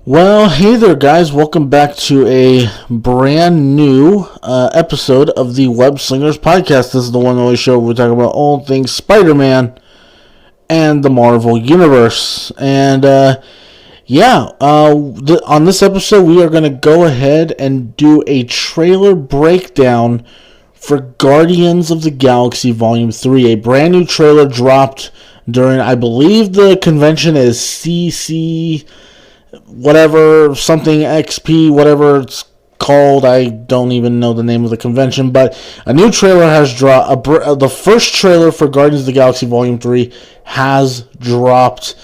Well, hey there, guys. Welcome back to a brand new episode of the Web Slingers podcast. This is the one and only show where we talk about all things Spider-Man and the Marvel Universe. And, on this episode, we are going to go ahead and do a trailer breakdown for Guardians of the Galaxy Volume 3. A brand new trailer dropped during, I believe the convention is CC... whatever, something XP, whatever it's called. I don't even know the name of the convention, but a new trailer has dropped. The first trailer for Guardians of the Galaxy Volume 3 has dropped.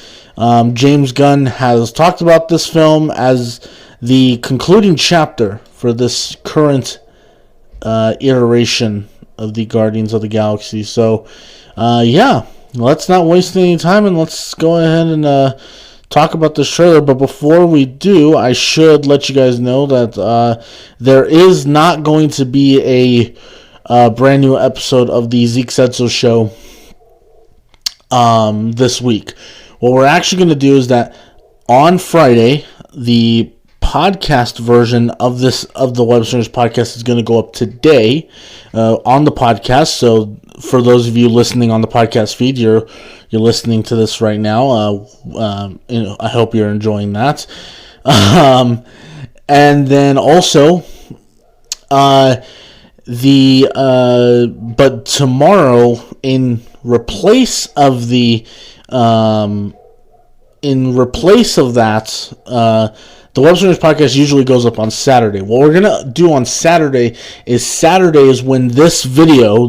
James Gunn has talked about this film as the concluding chapter for this current iteration of the Guardians of the Galaxy. So, let's not waste any time and let's go ahead and talk about this trailer. But before we do, I should let you guys know that there is not going to be a brand new episode of the Zeke Said So show this week. What we're actually going to do is that on Friday, the podcast version of the Web Slingers podcast is going to go up today on the podcast. So for those of you listening on the podcast feed, you're listening to this right now. I hope you're enjoying that. And then also, but tomorrow, in replace of that, the Web Slingers podcast usually goes up on Saturday. What we're going to do on Saturday is when this video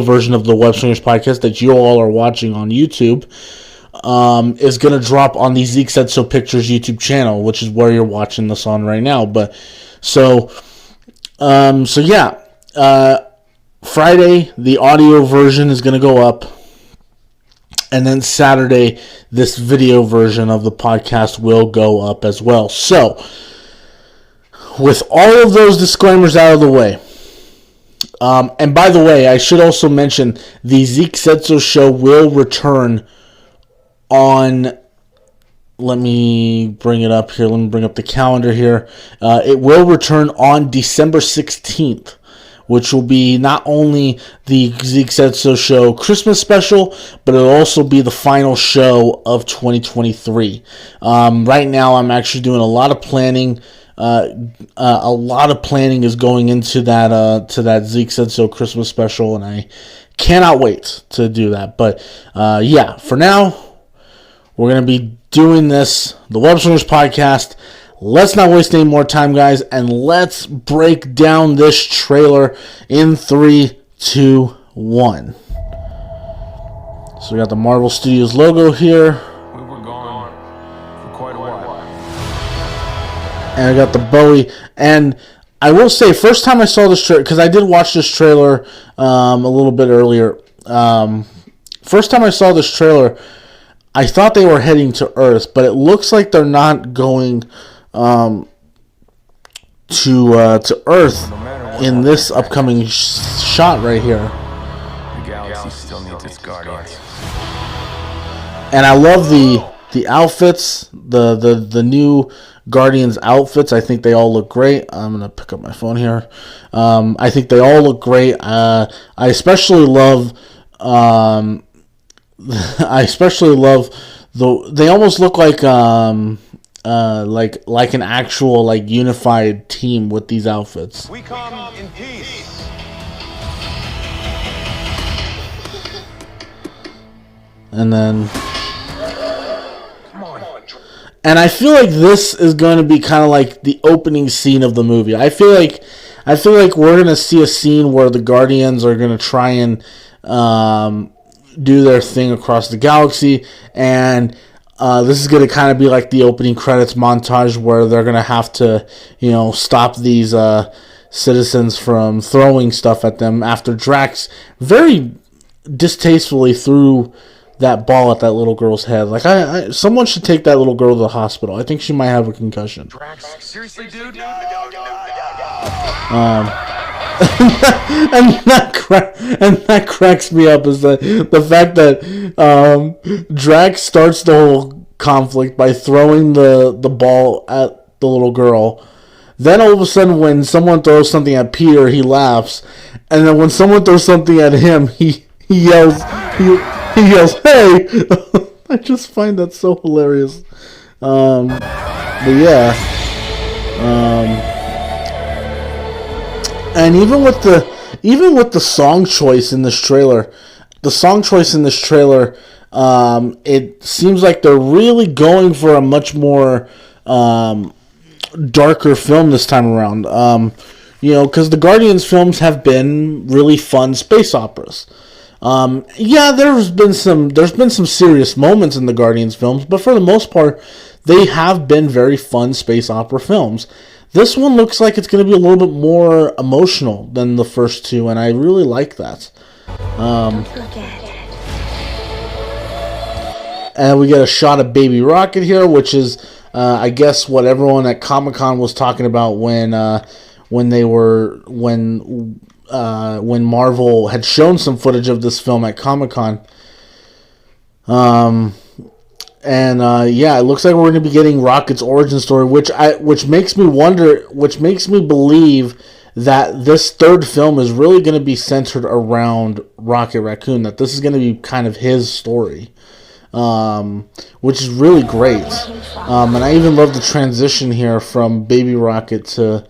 version of the Web Slingers podcast that you all are watching on YouTube is going to drop on the Zeke Said So Pictures YouTube channel, which is where you're watching this on right now. But Friday, the audio version is going to go up. And then Saturday, this video version of the podcast will go up as well. So, with all of those disclaimers out of the way, and by the way, I should also mention the Zeke Said So show will return on. Let me bring it up here. Let me bring up the calendar here. It will return on December 16th. Which will be not only the Zeke Said So show Christmas special, but it'll also be the final show of 2023. Right now, I'm actually doing a lot of planning. A lot of planning is going into that Zeke Said So Christmas special, and I cannot wait to do that. But for now, we're going to be doing this, the Web Slingers podcast. Let's not waste any more time, guys, and let's break down this trailer in 3, 2, 1. So we got the Marvel Studios logo here. We were gone for quite a while. And I got the Bowie. And I will say, first time I saw this trailer, because I did watch this trailer a little bit earlier. First time I saw this trailer, I thought they were heading to Earth, but it looks like they're not going to Earth in this upcoming shot right here. The galaxy still needs its guardians. And I love the outfits, the new Guardians outfits. I think they all look great. I'm gonna pick up my phone here. I think they all look great. I especially love they almost look like an actual unified team with these outfits. We come in peace. And then, and I feel like this is going to be kind of like the opening scene of the movie. I feel like we're going to see a scene where the Guardians are going to try and do their thing across the galaxy, and this is going to kind of be like the opening credits montage where they're going to have to, stop these citizens from throwing stuff at them after Drax very distastefully threw that ball at that little girl's head. Someone should take that little girl to the hospital. I think she might have a concussion. Drax, seriously, dude? And that cracks me up is the fact that Drax starts the whole conflict by throwing the ball at the little girl. Then all of a sudden, when someone throws something at Peter, he laughs, and then when someone throws something at him, he yells, "Hey!" I just find that so hilarious. But yeah, and even with the song choice in this trailer, it seems like they're really going for a much more darker film this time around. Because the Guardians films have been really fun space operas. There's been some serious moments in the Guardians films, but for the most part, they have been very fun space opera films. This one looks like it's going to be a little bit more emotional than the first two, and I really like that. And we get a shot of Baby Rocket here, which is, I guess, what everyone at Comic-Con was talking about when Marvel had shown some footage of this film at Comic-Con. It looks like we're going to be getting Rocket's origin story, which makes me believe that this third film is really going to be centered around Rocket Raccoon, that this is going to be kind of his story, which is really great. And I even love the transition here from Baby Rocket to,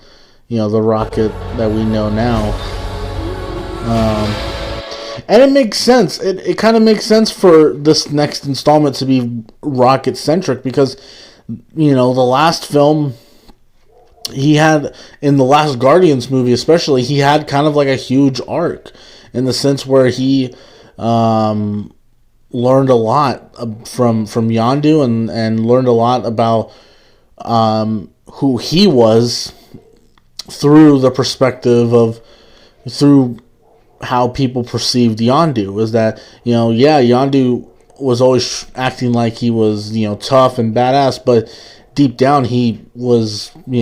the Rocket that we know now. And it makes sense. It kind of makes sense for this next installment to be Rocket-centric because, the last film he had, in the last Guardians movie especially, he had kind of like a huge arc in the sense where he learned a lot from Yondu and learned a lot about who he was through the perspective through how people perceived Yondu. Is that, Yondu was always acting like he was, tough and badass, but deep down he was, he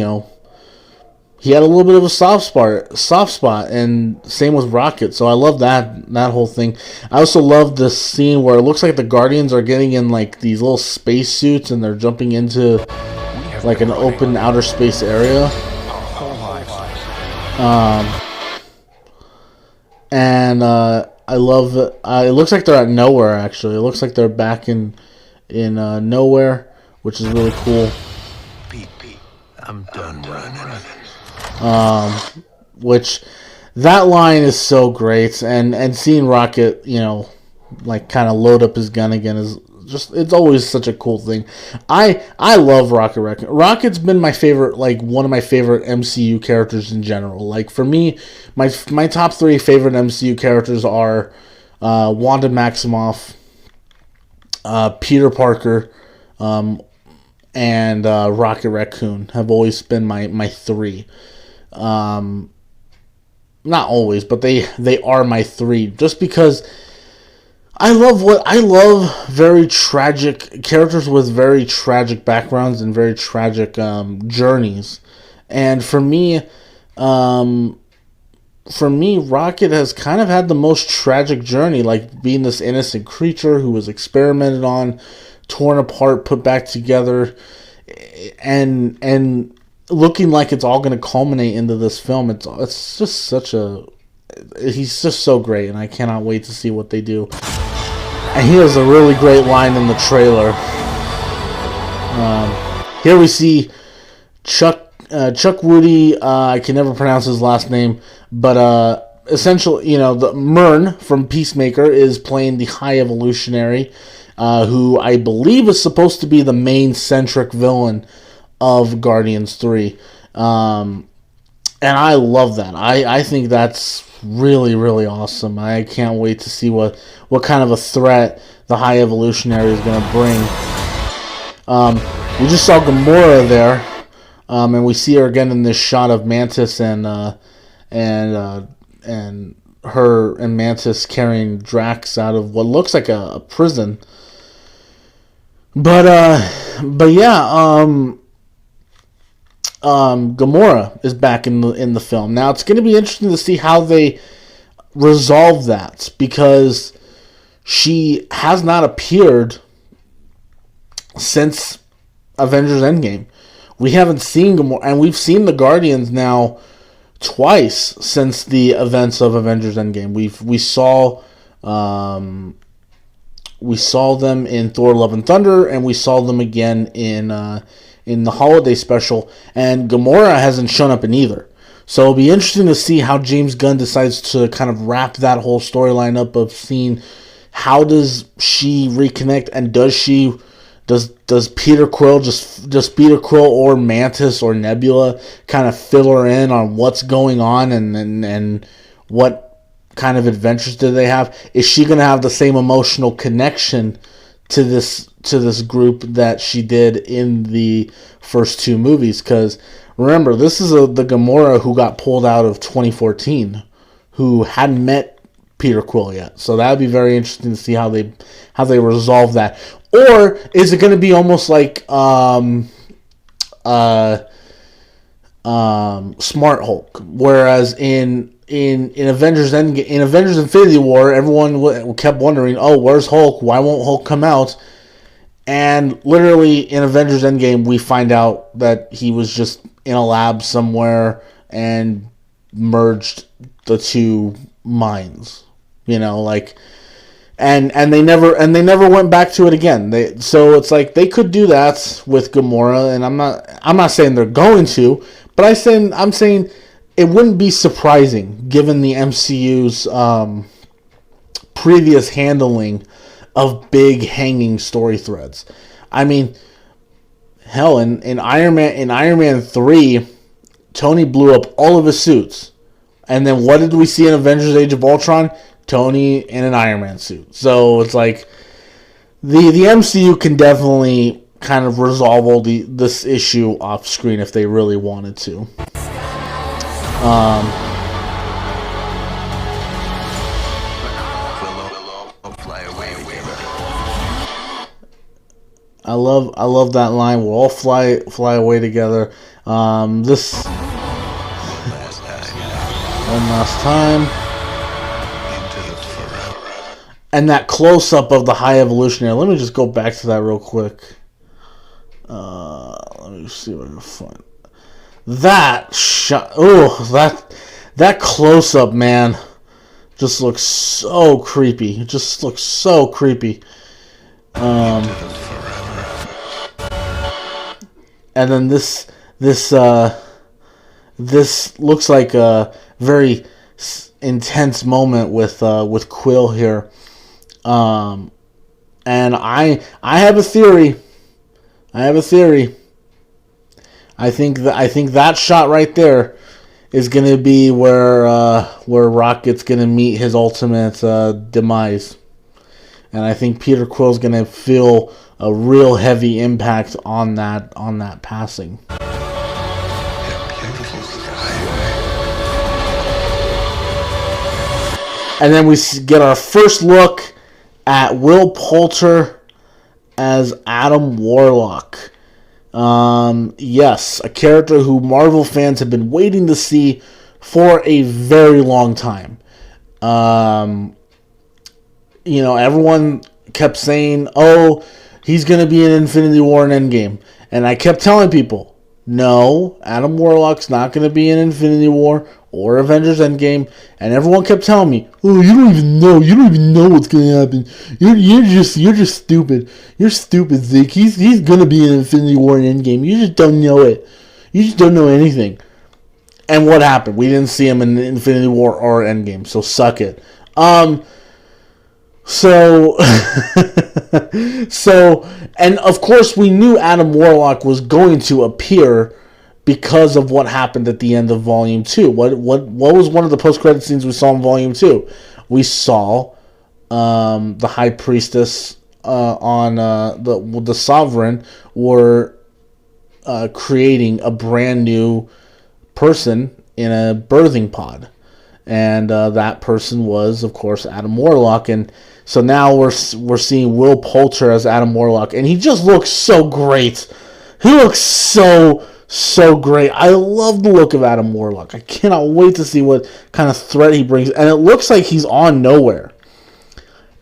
had a little bit of a soft spot, and same with Rocket. So I love that whole thing. I also love this scene where it looks like the Guardians are getting in like these little space suits and they're jumping into like an open outer space area. I love it. It looks like they're at Nowhere, actually. It looks like they're back in Nowhere, which is really cool. Pete, I'm done running. Which, that line is so great. And seeing Rocket, like kind of load up his gun again is just, it's always such a cool thing. I love Rocket Raccoon. Rocket's been my favorite, like one of my favorite MCU characters in general. Like for me, my top 3 favorite MCU characters are Wanda Maximoff, Peter Parker, and Rocket Raccoon have always been my 3. Not always, but they are my 3 just because I love very tragic characters with very tragic backgrounds and very tragic journeys. And for me, Rocket has kind of had the most tragic journey, like being this innocent creature who was experimented on, torn apart, put back together, and looking like it's all going to culminate into this film. It's just he's just so great, and I cannot wait to see what they do. And he has a really great line in the trailer. Here we see Chuck Woody. I can never pronounce his last name, but essentially, the Myrn from Peacemaker is playing the High Evolutionary, who I believe is supposed to be the main centric villain of Guardians 3. And I love that. I think that's really, really awesome. I can't wait to see what kind of a threat the High Evolutionary is going to bring. We just saw Gamora there, and we see her again in this shot of Mantis and her and Mantis carrying Drax out of what looks like a prison. But yeah, Gamora is back in the film. Now it's going to be interesting to see how they resolve that, because she has not appeared since Avengers Endgame. We haven't seen Gamora, and we've seen the Guardians now twice since the events of Avengers Endgame. We saw them in Thor: Love and Thunder, and we saw them again in the holiday special. And Gamora hasn't shown up in either. So it'll be interesting to see how James Gunn decides to kind of wrap that whole storyline up of seeing how does she reconnect, and does Peter Quill just Peter Quill or Mantis or Nebula kind of fill her in on what's going on and what kind of adventures do they have? Is she going to have the same emotional connection to this group that she did in the first two movies? Because remember, this is the Gamora who got pulled out of 2014, who hadn't met Peter Quill yet. So that would be very interesting to see how they resolve that. Or is it going to be almost like Smart Hulk, whereas in Avengers Infinity War, everyone kept wondering, oh, where's Hulk? Why won't Hulk come out? And literally in Avengers Endgame, we find out that he was just in a lab somewhere and merged the two minds. You know, like, and they never went back to it again. So it's like they could do that with Gamora, and I'm not saying they're going to, but I'm saying it wouldn't be surprising given the MCU's previous handling of big hanging story threads. I mean, hell, in Iron Man 3, Tony blew up all of his suits. And then what did we see in Avengers Age of Ultron? Tony in an Iron Man suit. So it's like the MCU can definitely kind of resolve this issue off screen if they really wanted to. I love that line. We'll all fly away together. This one last time. And that close up of the High Evolutionary. Let me just go back to that real quick. Let me see what I can find. That shot. Oh, that close up, man, just looks so creepy. It just looks so creepy. And then this looks like a very intense moment with Quill here. And I have a theory. I think that shot right there is going to be where Rocket's going to meet his ultimate demise. And I think Peter Quill's going to feel a real heavy impact on that passing. And then we get our first look at Will Poulter as Adam Warlock. Yes, a character who Marvel fans have been waiting to see for a very long time. Everyone kept saying, oh, he's going to be in Infinity War and Endgame. And I kept telling people, no, Adam Warlock's not going to be in Infinity War or Avengers Endgame. And everyone kept telling me, oh, you don't even know what's going to happen. You're just stupid. You're stupid, Zeke. He's going to be in Infinity War and Endgame. You just don't know it. You just don't know anything. And what happened? We didn't see him in Infinity War or Endgame, so suck it. And of course we knew Adam Warlock was going to appear because of what happened at the end of Volume 2. What was one of the post-credit scenes we saw in Volume 2? We saw the High Priestess on the Sovereign were creating a brand new person in a birthing pod. And that person was, of course, Adam Warlock. And so now we're seeing Will Poulter as Adam Warlock. And he just looks so great. He looks so great. I love the look of Adam Warlock. I cannot wait to see what kind of threat he brings. And it looks like he's on nowhere.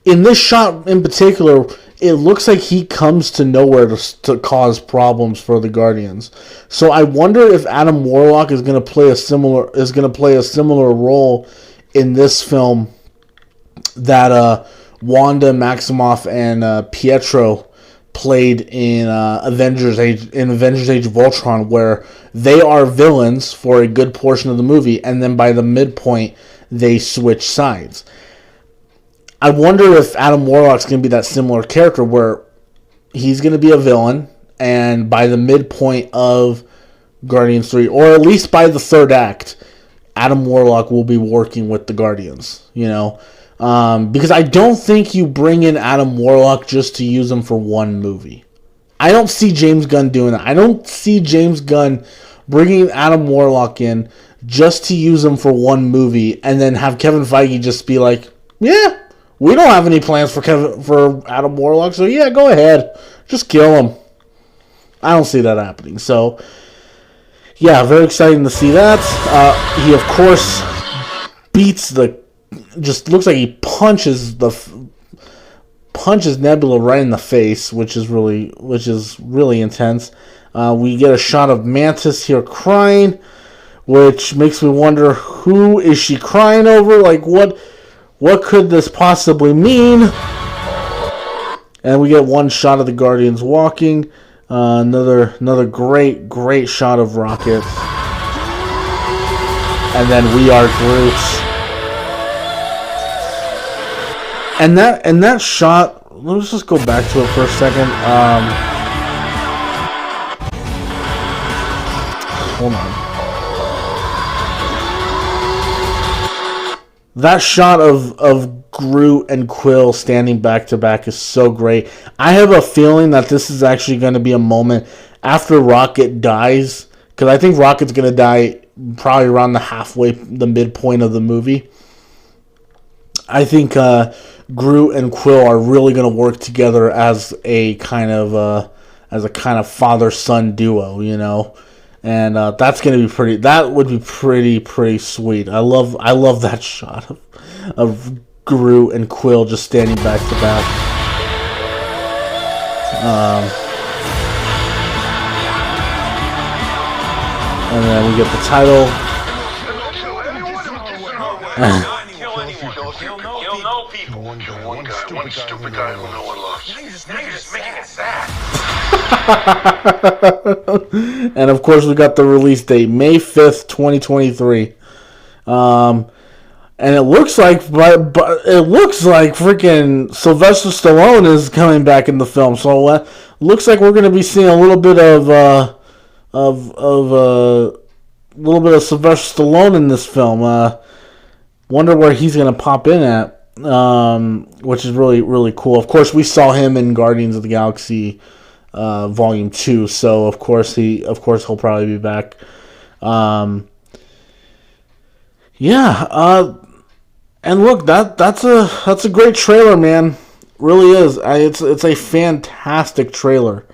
In this shot in particular, it looks like he comes to nowhere to cause problems for the Guardians. So I wonder if Adam Warlock is going to play a similar role in this film that Wanda Maximoff and Pietro played in Avengers Age of Ultron, where they are villains for a good portion of the movie, and then by the midpoint they switch sides. I wonder if Adam Warlock's going to be that similar character where he's going to be a villain, and by the midpoint of Guardians 3, or at least by the third act, Adam Warlock will be working with the Guardians, because I don't think you bring in Adam Warlock just to use him for one movie. I don't see James Gunn doing that. I don't see James Gunn bringing Adam Warlock in just to use him for one movie and then have Kevin Feige just be like, yeah, we don't have any plans for Adam Warlock, so yeah, go ahead. Just kill him. I don't see that happening. So, yeah, very exciting to see that. He, of course, just looks like he punches Nebula right in the face, which is really intense. We get a shot of Mantis here crying, which makes me wonder, who is she crying over? Like, what could this possibly mean? And we get one shot of the Guardians walking. Another great shot of Rocket. And then we are Groot. And that shot, let's just go back to it for a second. Hold on. That shot of Groot and Quill standing back to back is so great. I have a feeling that this is actually going to be a moment after Rocket dies, because I think Rocket's going to die probably around the midpoint of the movie. I think Groot and Quill are really going to work together as a kind of father-son duo, and that's going to be pretty. That would be pretty sweet. I love that shot of Groot and Quill just standing back to back. And then we get the title. One stupid guy who no one loves. Now you're just making it sad. And of course, we got the release date, May 5th, 2023. And it looks like freaking Sylvester Stallone is coming back in the film. So looks like we're going to be seeing a little bit of Sylvester Stallone in this film. Wonder where he's going to pop in at. Which is really, really cool. Of course, we saw him in Guardians of the Galaxy Volume 2, so of course he'll probably be back. And look, that's a great trailer, man. Really is. It's a fantastic trailer.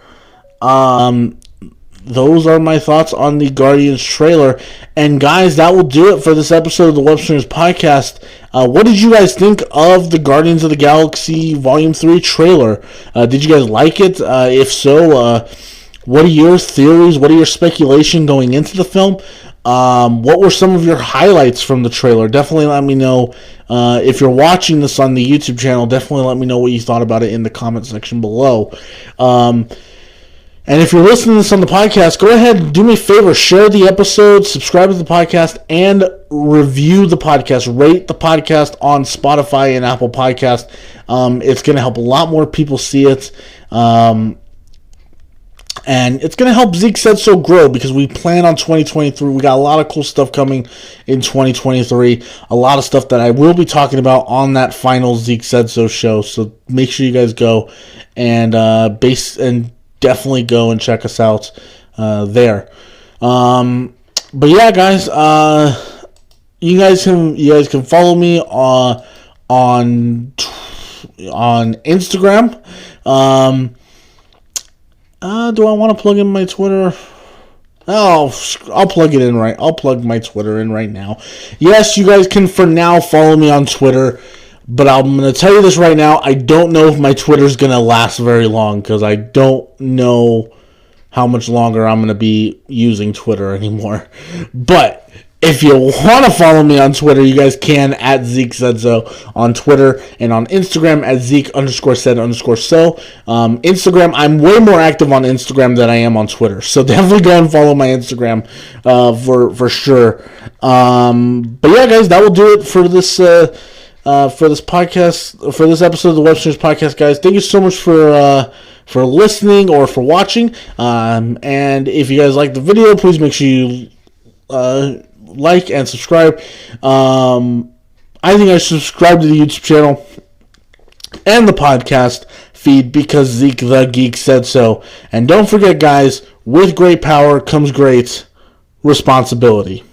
Those are my thoughts on the Guardians trailer. And guys, that will do it for this episode of the Webstreamers Podcast. What did you guys think of the Guardians of the Galaxy Volume 3 trailer? Did you guys like it? If so, what are your theories? What are your speculation going into the film? What were some of your highlights from the trailer? Definitely let me know. If you're watching this on the YouTube channel, definitely let me know what you thought about it in the comment section below. And if you're listening to this on the podcast, go ahead and do me a favor. Share the episode, subscribe to the podcast, and review the podcast. Rate the podcast on Spotify and Apple Podcast. It's going to help a lot more people see it. And it's going to help Zeke Said So grow, because we plan on 2023. We got a lot of cool stuff coming in 2023. A lot of stuff that I will be talking about on that final Zeke Said So show. So make sure you guys go and definitely go and check us out there. But yeah, guys, you guys can follow me on Instagram. Do I want to plug in my Twitter? Oh, I'll plug it in I'll plug my Twitter in right now. Yes, you guys can for now follow me on Twitter But I'm going to tell you this right now. I don't know if my Twitter's going to last very long because I don't know how much longer I'm going to be using Twitter anymore. But if you want to follow me on Twitter, you guys can at Zeke Said So on Twitter and on Instagram at Zeke_said_so. Instagram, I'm way more active on Instagram than I am on Twitter. So definitely go and follow my Instagram for sure. But yeah, guys, that will do it for this podcast, for this episode of the Webstreams Podcast, guys. Thank you so much for listening or for watching. And if you guys like the video, please make sure you like and subscribe. I think I should subscribe to the YouTube channel and the podcast feed because Zeke the Geek said so. And don't forget, guys, with great power comes great responsibility.